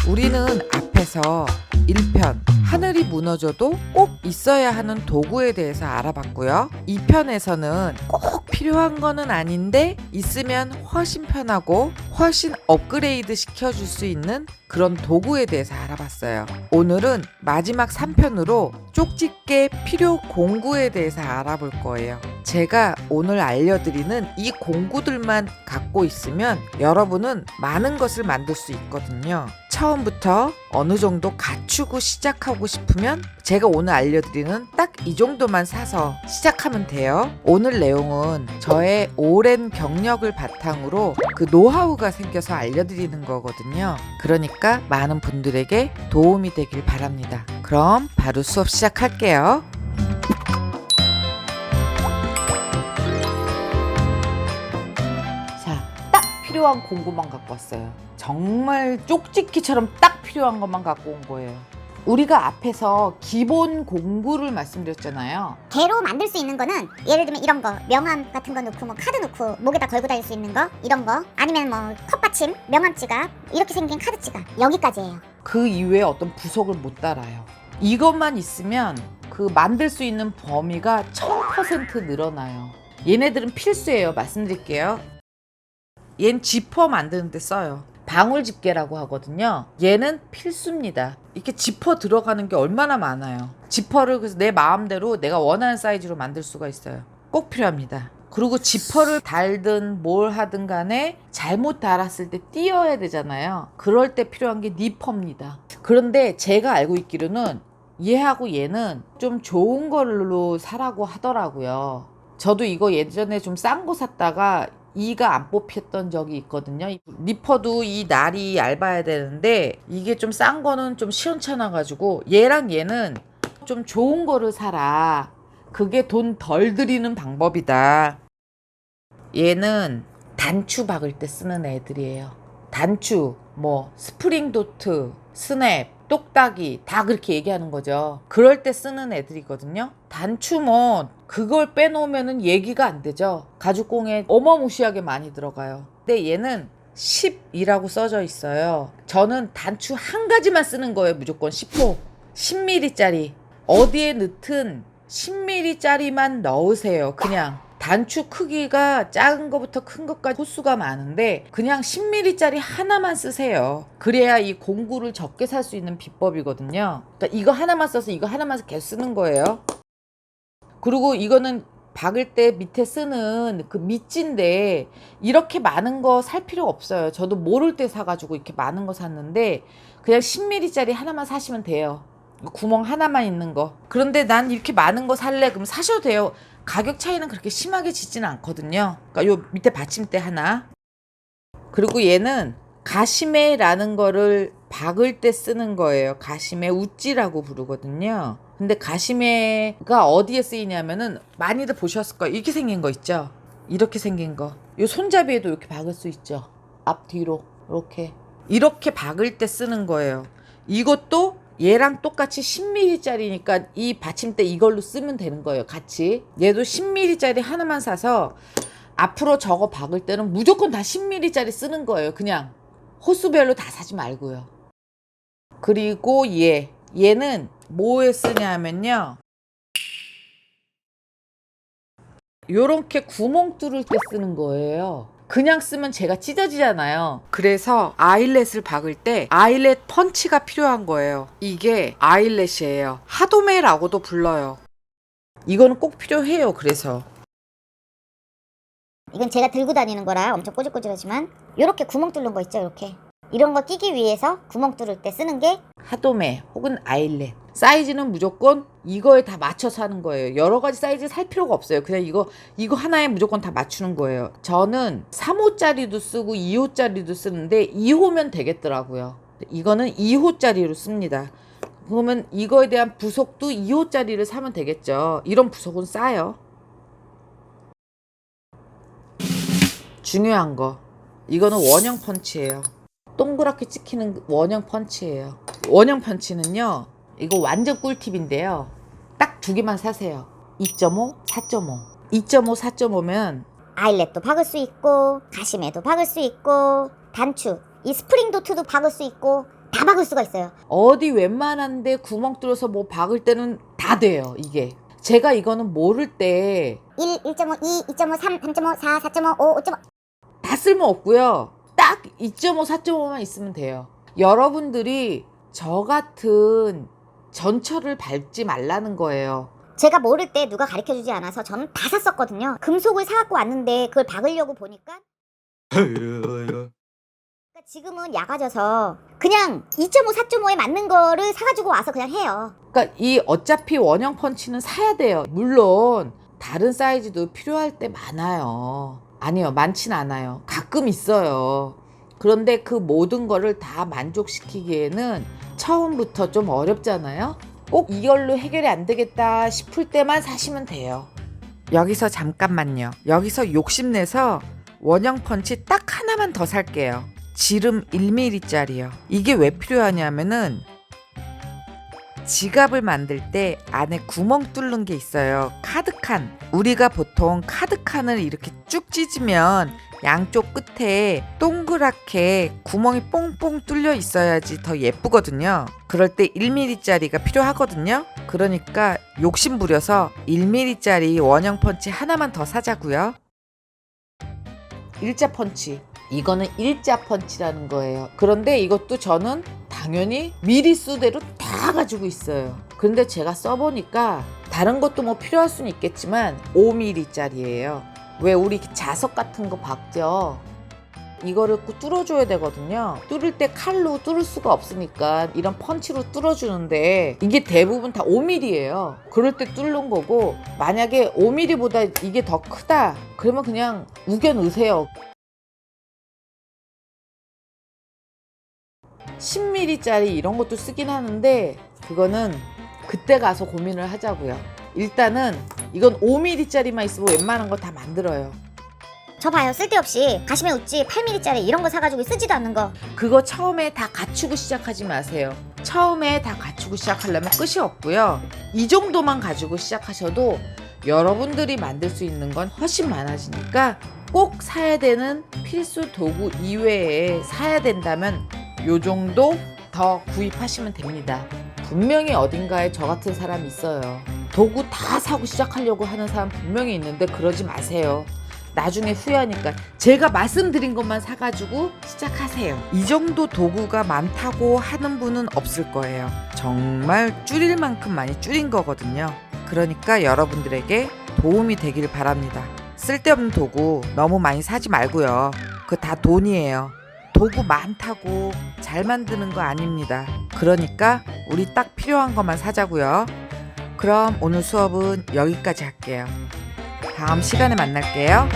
우리는 앞에서 1편 하늘이 무너져도 꼭 있어야 하는 도구에 대해서 알아봤고요. 2편에서는 꼭 필요한 거는 아닌데 있으면 훨씬 편하고 훨씬 업그레이드 시켜줄 수 있는 그런 도구에 대해서 알아봤어요. 오늘은 마지막 3편으로 쪽집게 필요 공구에 대해서 알아볼 거예요. 제가 오늘 알려드리는 이 공구들만 갖고 있으면 여러분은 많은 것을 만들 수 있거든요. 처음부터 어느 정도 갖추고 시작하고 싶으면 제가 오늘 알려드리는 딱 이 정도만 사서 시작하면 돼요. 오늘 내용은 저의 오랜 경력을 바탕으로 그 노하우가 생겨서 알려드리는 거거든요. 그러니까 많은 분들에게 도움이 되길 바랍니다. 그럼 바로 수업 시작할게요. 자, 딱 필요한 공구만 갖고 왔어요. 정말 쪽집기처럼 딱 필요한 것만 갖고 온 거예요. 우리가 앞에서 기본 공구를 말씀드렸잖아요. 개로 만들 수 있는 거는 예를 들면 이런 거 명함 같은 거 넣고 뭐 카드 넣고 목에다 걸고 다닐 수 있는 거 이런 거 아니면 뭐 컵받침 명함 지갑 이렇게 생긴 카드 지갑 여기까지예요. 그 이외에 어떤 부속을 못 달아요. 이것만 있으면 그 만들 수 있는 범위가 1000% 늘어나요. 얘네들은 필수예요. 말씀드릴게요. 얜 지퍼 만드는 데 써요. 방울 집게라고 하거든요. 얘는 필수입니다. 이렇게 지퍼 들어가는 게 얼마나 많아요. 지퍼를 그래서 내 마음대로 내가 원하는 사이즈로 만들 수가 있어요. 꼭 필요합니다. 그리고 지퍼를 달든 뭘 하든 간에 잘못 달았을 때 띄어야 되잖아요. 그럴 때 필요한 게 니퍼입니다. 그런데 제가 알고 있기로는 얘하고 얘는 좀 좋은 걸로 사라고 하더라고요. 저도 이거 예전에 좀 싼 거 샀다가 이가 안 뽑혔던 적이 있거든요. 니퍼도 이 날이 얇아야 되는데 이게 좀 싼 거는 좀 시원찮아가지고 얘랑 얘는 좀 좋은 거를 사라. 그게 돈 덜 들이는 방법이다. 얘는 단추 박을 때 쓰는 애들이에요. 단추, 뭐 스프링 도트, 스냅, 똑딱이 다 그렇게 얘기하는 거죠. 그럴 때 쓰는 애들이거든요. 단추 뭐 그걸 빼놓으면 얘기가 안 되죠. 가죽공예 어마무시하게 많이 들어가요. 근데 얘는 10이라고 써져 있어요. 저는 단추 한 가지만 쓰는 거예요. 무조건 10호 10mm짜리 어디에 넣든 10mm짜리만 넣으세요. 그냥 단추 크기가 작은 것부터 큰 것까지 호수가 많은데 그냥 10mm짜리 하나만 쓰세요. 그래야 이 공구를 적게 살 수 있는 비법이거든요. 그러니까 이거 하나만 써서 이거 하나만 계속 쓰는 거예요. 그리고 이거는 박을 때 밑에 쓰는 그 밑지인데 이렇게 많은 거 살 필요 없어요. 저도 모를 때 사가지고 이렇게 많은 거 샀는데 그냥 10mm짜리 하나만 사시면 돼요. 구멍 하나만 있는 거. 그런데 난 이렇게 많은 거 살래? 그럼 사셔도 돼요. 가격 차이는 그렇게 심하게 지지는 않거든요. 그러니까 요 밑에 받침대 하나. 그리고 얘는 가시매라는 거를 박을 때 쓰는 거예요. 가시매 우찌라고 부르거든요. 근데 가시매가 어디에 쓰이냐면은 많이들 보셨을 거예요. 이렇게 생긴 거 있죠? 이렇게 생긴 거. 요 손잡이에도 이렇게 박을 수 있죠. 앞뒤로 이렇게 박을 때 쓰는 거예요. 이것도 얘랑 똑같이 10mm짜리니까 이 받침대 이걸로 쓰면 되는 거예요. 같이. 얘도 10mm짜리 하나만 사서 앞으로 저거 박을 때는 무조건 다 10mm짜리 쓰는 거예요. 그냥 호수별로 다 사지 말고요. 그리고 얘는 뭐에 쓰냐면요. 요렇게 구멍 뚫을 때 쓰는 거예요. 그냥 쓰면 제가 찢어지잖아요. 그래서 아일렛을 박을 때 아일렛 펀치가 필요한 거예요. 이게 아일렛이에요. 하도메라고도 불러요. 이거는 꼭 필요해요. 그래서 이건 제가 들고 다니는 거라 엄청 꼬질꼬질하지만 이렇게 구멍 뚫는 거 있죠. 이렇게 이런 거 끼기 위해서 구멍 뚫을 때 쓰는 게 하도메 혹은 아일렛. 사이즈는 무조건 이거에 다 맞춰서 하는 거예요. 여러 가지 사이즈 살 필요가 없어요. 그냥 이거 하나에 무조건 다 맞추는 거예요. 저는 3호짜리도 쓰고 2호짜리도 쓰는데 2호면 되겠더라고요. 이거는 2호짜리로 씁니다. 그러면 이거에 대한 부속도 2호짜리를 사면 되겠죠. 이런 부속은 싸요. 중요한 거. 이거는 원형 펀치예요. 동그랗게 찍히는 원형 펀치예요. 원형 펀치는요. 이거 완전 꿀팁인데요. 딱 두 개만 사세요. 2.5, 4.5. 2.5, 4.5면 아일렛도 박을 수 있고 가시매도 박을 수 있고 단추 이 스프링 도트도 박을 수 있고 다 박을 수가 있어요. 어디 웬만한데 구멍 뚫어서 뭐 박을 때는 다 돼요. 이게 제가 이거는 모를 때 1, 1.5, 2, 2.5, 3, 3.5, 4, 4.5, 5, 5.5 다 쓸모 없고요. 딱 2.5, 4.5만 있으면 돼요. 여러분들이 저 같은 전철을 밟지 말라는 거예요. 제가 모를 때 누가 가르쳐주지 않아서 저는 다 샀었거든요. 금속을 사갖고 왔는데 그걸 박으려고 보니까 지금은 약아져서 그냥 2.5, 4.5에 맞는 거를 사가지고 와서 그냥 해요. 그러니까 이 어차피 원형 펀치는 사야 돼요. 물론 다른 사이즈도 필요할 때 많아요. 아니요, 많진 않아요. 가끔 있어요. 그런데 그 모든 거를 다 만족시키기에는 처음부터 좀 어렵잖아요. 꼭 이걸로 해결이 안 되겠다 싶을 때만 사시면 돼요. 여기서 잠깐만요. 여기서 욕심내서 원형 펀치 딱 하나만 더 살게요. 지름 1mm짜리요. 이게 왜 필요하냐면은 지갑을 만들 때 안에 구멍 뚫는 게 있어요. 카드칸. 우리가 보통 카드칸을 이렇게 쭉 찢으면 양쪽 끝에 동그랗게 구멍이 뽕뽕 뚫려 있어야지 더 예쁘거든요. 그럴 때 1mm짜리가 필요하거든요. 그러니까 욕심 부려서 1mm짜리 원형 펀치 하나만 더 사자고요. 일자 펀치. 이거는 일자 펀치라는 거예요. 그런데 이것도 저는 당연히 미리 수대로 다 가지고 있어요. 근데 제가 써보니까 다른 것도 뭐 필요할 수는 있겠지만 5mm짜리예요. 왜 우리 자석 같은 거 박죠? 이거를 꼭 뚫어줘야 되거든요. 뚫을 때 칼로 뚫을 수가 없으니까 이런 펀치로 뚫어주는데 이게 대부분 다 5mm예요. 그럴 때 뚫는 거고, 만약에 5mm보다 이게 더 크다 그러면 그냥 우겨 넣으세요. 10mm짜리 이런 것도 쓰긴 하는데 그거는 그때 가서 고민을 하자고요. 일단은 이건 5mm짜리만 있으면 웬만한 거 다 만들어요. 저 봐요. 쓸데없이 가시면 웃지 8mm짜리 이런 거 사가지고 쓰지도 않는 거. 그거 처음에 다 갖추고 시작하지 마세요. 처음에 다 갖추고 시작하려면 끝이 없고요. 이 정도만 가지고 시작하셔도 여러분들이 만들 수 있는 건 훨씬 많아지니까 꼭 사야 되는 필수 도구 이외에 사야 된다면 요 정도 더 구입하시면 됩니다. 분명히 어딘가에 저 같은 사람이 있어요. 도구 다 사고 시작하려고 하는 사람 분명히 있는데 그러지 마세요. 나중에 후회하니까. 제가 말씀드린 것만 사가지고 시작하세요. 이 정도 도구가 많다고 하는 분은 없을 거예요. 정말 줄일 만큼 많이 줄인 거거든요. 그러니까 여러분들에게 도움이 되길 바랍니다. 쓸데없는 도구 너무 많이 사지 말고요. 그거 다 돈이에요. 도구 많다고 잘 만드는 거 아닙니다. 그러니까 우리 딱 필요한 것만 사자고요. 그럼 오늘 수업은 여기까지 할게요. 다음 시간에 만날게요.